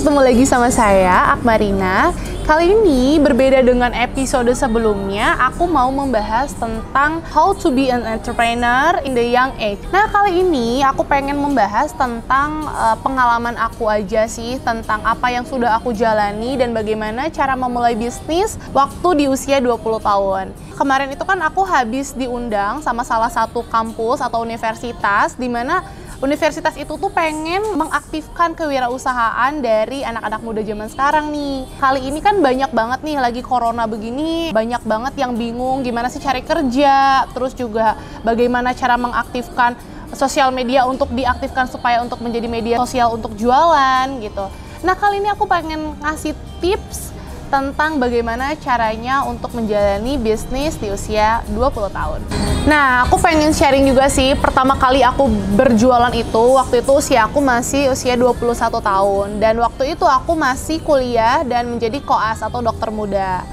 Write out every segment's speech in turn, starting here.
ketemu lagi sama saya, Akmarina. Kali ini berbeda dengan episode sebelumnya, aku mau membahas tentang how to be an entrepreneur in the young age. Nah, kali ini aku pengen membahas tentang pengalaman aku aja sih, tentang apa yang sudah aku jalani dan bagaimana cara memulai bisnis waktu di usia 20 tahun. Kemarin itu kan aku habis diundang sama salah satu kampus atau universitas di mana universitas itu tuh pengen mengaktifkan kewirausahaan dari anak-anak muda zaman sekarang nih. Kali ini kan banyak banget nih, lagi corona begini, banyak banget yang bingung gimana sih cari kerja, terus juga bagaimana cara mengaktifkan sosial media untuk diaktifkan supaya untuk menjadi media sosial untuk jualan gitu. Nah, kali ini aku pengen ngasih tips tentang bagaimana caranya untuk menjalani bisnis di usia 20 tahun. Nah, aku pengen sharing juga sih, pertama kali aku berjualan itu, waktu itu usia 21 tahun. Dan waktu itu aku masih kuliah dan menjadi koas atau dokter muda.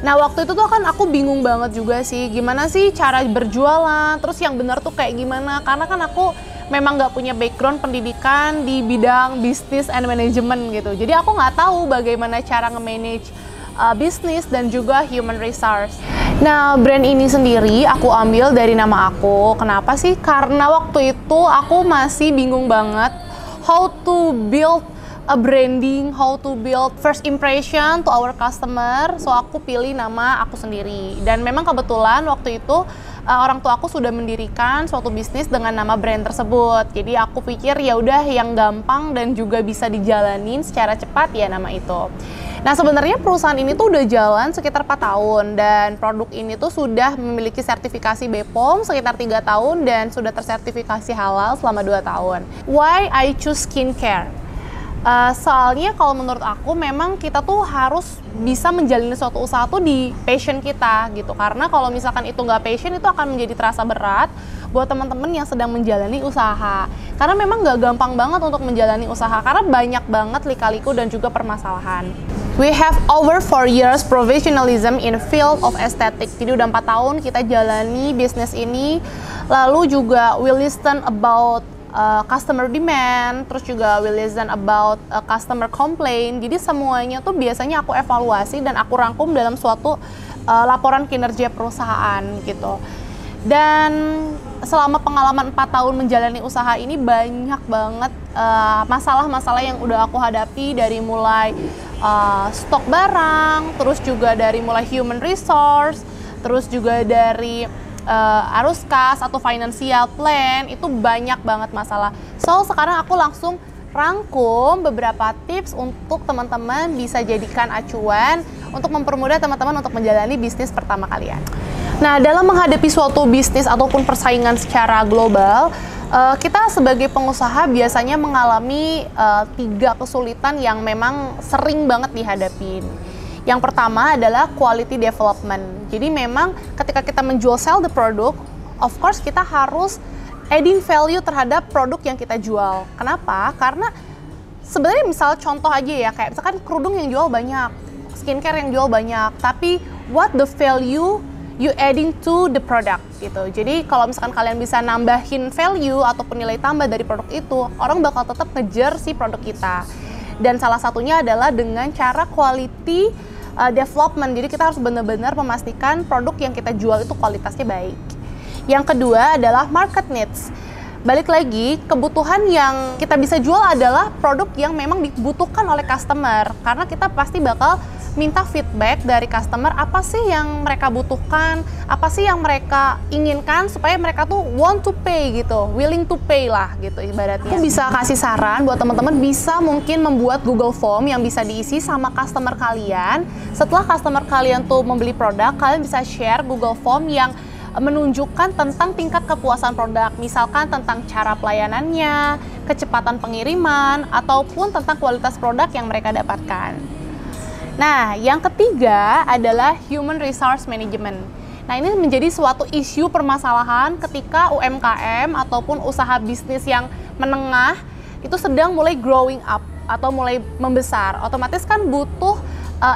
Nah, waktu itu tuh kan aku bingung banget juga sih, gimana sih cara berjualan, terus yang benar tuh kayak gimana. Karena kan aku memang nggak punya background pendidikan di bidang business and management gitu. Jadi aku nggak tahu bagaimana cara nge-manage bisnis dan juga human resource. Nah, brand ini sendiri aku ambil dari nama aku. Kenapa sih? Karena waktu itu aku masih bingung banget how to build a branding, how to build first impression to our customer. So aku pilih nama aku sendiri. Dan memang kebetulan waktu itu orang tua aku sudah mendirikan suatu bisnis dengan nama brand tersebut. Jadi aku pikir ya udah yang gampang dan juga bisa dijalanin secara cepat ya nama itu. Nah, sebenarnya perusahaan ini tuh udah jalan sekitar 4 tahun dan produk ini tuh sudah memiliki sertifikasi BPOM sekitar 3 tahun dan sudah tersertifikasi halal selama 2 tahun. Why I choose skincare? Soalnya kalau menurut aku memang kita tuh harus bisa menjalani suatu usaha tuh di passion kita gitu. Karena kalau misalkan itu nggak passion, itu akan menjadi terasa berat buat teman-teman yang sedang menjalani usaha. Karena memang nggak gampang banget untuk menjalani usaha karena banyak banget lika-liku dan juga permasalahan. We have over 4 years professionalism in field of aesthetic. Jadi udah 4 tahun kita jalani bisnis ini. Lalu juga we listen about customer demand, terus juga we listen about customer complaint. Jadi semuanya tuh biasanya aku evaluasi dan aku rangkum dalam suatu laporan kinerja perusahaan gitu. Dan selama pengalaman 4 tahun menjalani usaha ini banyak banget masalah-masalah yang udah aku hadapi, dari mulai stok barang, terus juga dari mulai human resource, terus juga dari arus kas atau financial plan, itu banyak banget masalah. So sekarang aku langsung rangkum beberapa tips untuk teman-teman bisa jadikan acuan untuk mempermudah teman-teman untuk menjalani bisnis pertama kalian. Nah, dalam menghadapi suatu bisnis ataupun persaingan secara global, kita sebagai pengusaha biasanya mengalami 3 kesulitan yang memang sering banget dihadapin. Yang pertama adalah quality development. Jadi memang ketika kita menjual sell the product, of course kita harus adding value terhadap produk yang kita jual. Kenapa? Karena sebenarnya misal contoh aja ya, kayak misalkan kerudung yang jual banyak, skincare yang jual banyak, tapi what the value you adding to the product gitu. Jadi kalau misalkan kalian bisa nambahin value ataupun nilai tambah dari produk itu, orang bakal tetap ngejar si produk kita. Dan salah satunya adalah dengan cara quality development. Jadi kita harus benar-benar memastikan produk yang kita jual itu kualitasnya baik. Yang kedua adalah market needs. Balik lagi, kebutuhan yang kita bisa jual adalah produk yang memang dibutuhkan oleh customer. Karena kita pasti bakal minta feedback dari customer, apa sih yang mereka butuhkan, apa sih yang mereka inginkan supaya mereka tuh want to pay gitu, willing to pay lah gitu ibaratnya. Aku bisa kasih saran buat teman-teman, bisa mungkin membuat Google Form yang bisa diisi sama customer kalian. Setelah customer kalian tuh membeli produk, kalian bisa share Google Form yang menunjukkan tentang tingkat kepuasan produk, misalkan tentang cara pelayanannya, kecepatan pengiriman, ataupun tentang kualitas produk yang mereka dapatkan. Nah, yang ketiga adalah human resource management. Nah, ini menjadi suatu isu permasalahan ketika UMKM ataupun usaha bisnis yang menengah itu sedang mulai growing up atau mulai membesar. Otomatis kan butuh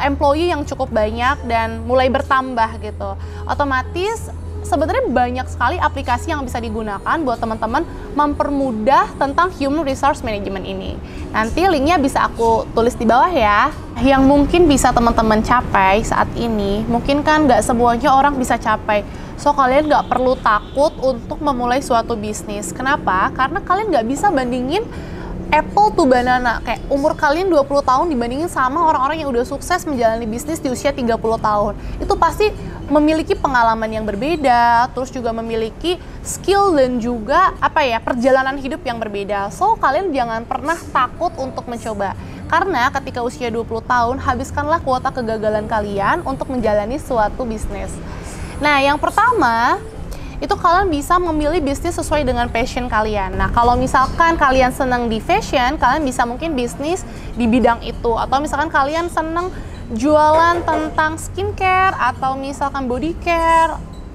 employee yang cukup banyak dan mulai bertambah gitu. Otomatis sebenarnya banyak sekali aplikasi yang bisa digunakan buat teman-teman mempermudah tentang Human Resource Management ini. Nanti linknya bisa aku tulis di bawah ya. Yang mungkin bisa teman-teman capai saat ini, mungkin kan nggak semuanya orang bisa capai. So, kalian nggak perlu takut untuk memulai suatu bisnis. Kenapa? Karena kalian nggak bisa bandingin apple to banana, kayak umur kalian 20 tahun dibandingin sama orang-orang yang udah sukses menjalani bisnis di usia 30 tahun. Itu pasti memiliki pengalaman yang berbeda, terus juga memiliki skill dan juga perjalanan hidup yang berbeda. So, kalian jangan pernah takut untuk mencoba. Karena ketika usia 20 tahun, habiskanlah kuota kegagalan kalian untuk menjalani suatu bisnis. Nah, yang pertama, itu kalian bisa memilih bisnis sesuai dengan passion kalian. Nah, kalau misalkan kalian senang di fashion, kalian bisa mungkin bisnis di bidang itu. Atau misalkan kalian senang jualan tentang skincare atau misalkan body care.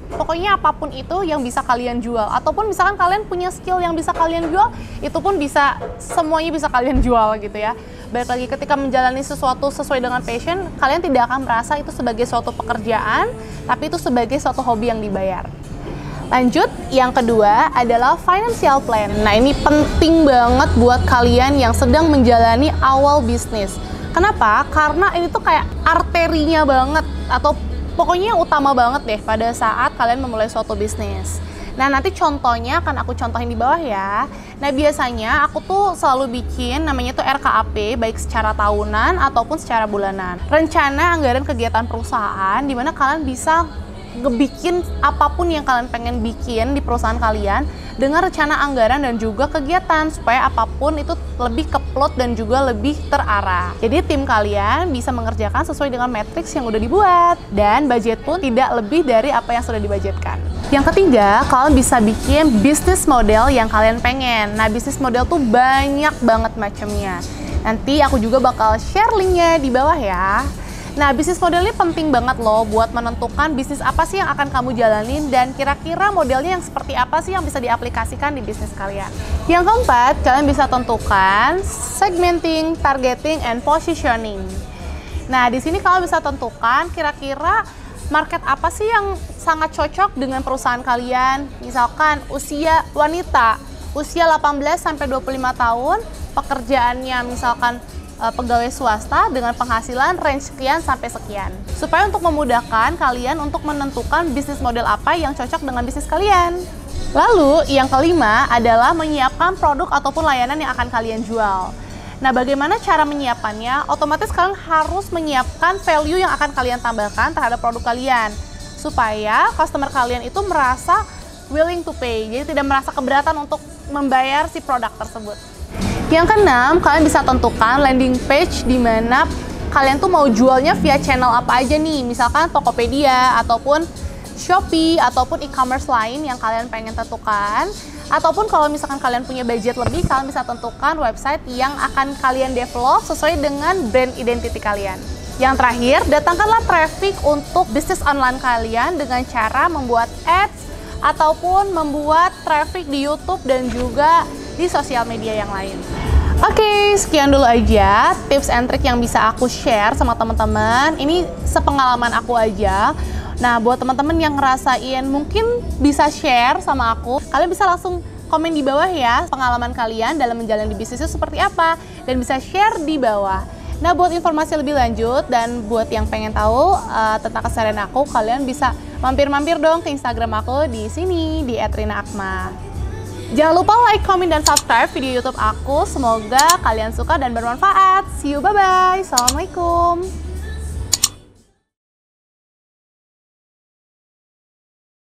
Pokoknya apapun itu yang bisa kalian jual. Ataupun misalkan kalian punya skill yang bisa kalian jual, itu pun bisa, semuanya bisa kalian jual gitu ya. Balik lagi, ketika menjalani sesuatu sesuai dengan passion, kalian tidak akan merasa itu sebagai suatu pekerjaan, tapi itu sebagai suatu hobi yang dibayar. Lanjut, yang kedua adalah financial plan. Nah, ini penting banget buat kalian yang sedang menjalani awal bisnis. Kenapa? Karena ini tuh kayak arterinya banget, atau pokoknya yang utama banget deh pada saat kalian memulai suatu bisnis. Nah, nanti contohnya akan aku contohin di bawah ya. Nah, biasanya aku tuh selalu bikin namanya tuh RKAP, baik secara tahunan ataupun secara bulanan. Rencana anggaran kegiatan perusahaan, di mana kalian bisa ngebikin apapun yang kalian pengen bikin di perusahaan kalian dengan rencana anggaran dan juga kegiatan, supaya apapun itu lebih keplot dan juga lebih terarah. Jadi tim kalian bisa mengerjakan sesuai dengan matriks yang udah dibuat, dan budget pun tidak lebih dari apa yang sudah dibudgetkan. Yang ketiga, kalian bisa bikin bisnis model yang kalian pengen. Nah, bisnis model tuh banyak banget macamnya. Nanti aku juga bakal share linknya di bawah ya. Nah, bisnis model ini penting banget loh buat menentukan bisnis apa sih yang akan kamu jalanin dan kira-kira modelnya yang seperti apa sih yang bisa diaplikasikan di bisnis kalian. Yang keempat, kalian bisa tentukan segmenting, targeting, and positioning. Nah, di sini kalian bisa tentukan kira-kira market apa sih yang sangat cocok dengan perusahaan kalian. Misalkan usia wanita, usia 18-25 tahun, pekerjaannya misalkan pegawai swasta dengan penghasilan range sekian sampai sekian. Supaya untuk memudahkan kalian untuk menentukan bisnis model apa yang cocok dengan bisnis kalian. Lalu yang kelima adalah menyiapkan produk ataupun layanan yang akan kalian jual. Nah, bagaimana cara menyiapkannya? Otomatis kalian harus menyiapkan value yang akan kalian tambahkan terhadap produk kalian. Supaya customer kalian itu merasa willing to pay. Jadi tidak merasa keberatan untuk membayar si produk tersebut. Yang keenam, kalian bisa tentukan landing page di mana kalian tuh mau jualnya via channel apa aja nih. Misalkan Tokopedia, ataupun Shopee, ataupun e-commerce lain yang kalian pengen tentukan. Ataupun kalau misalkan kalian punya budget lebih, kalian bisa tentukan website yang akan kalian develop sesuai dengan brand identity kalian. Yang terakhir, datangkanlah traffic untuk bisnis online kalian dengan cara membuat ads ataupun membuat traffic di YouTube dan juga di sosial media yang lain. Oke, sekian dulu aja tips and trick yang bisa aku share sama teman-teman. Ini sepengalaman aku aja. Nah, buat teman-teman yang ngerasain mungkin bisa share sama aku, kalian bisa langsung komen di bawah ya pengalaman kalian dalam menjalani bisnis itu seperti apa, dan bisa share di bawah. Nah, buat informasi lebih lanjut dan buat yang pengen tahu tentang keseharian aku, kalian bisa mampir-mampir dong ke Instagram aku di sini di @rina_akma. Jangan lupa like, comment, dan subscribe video YouTube aku. Semoga kalian suka dan bermanfaat. See you, bye-bye. Assalamualaikum.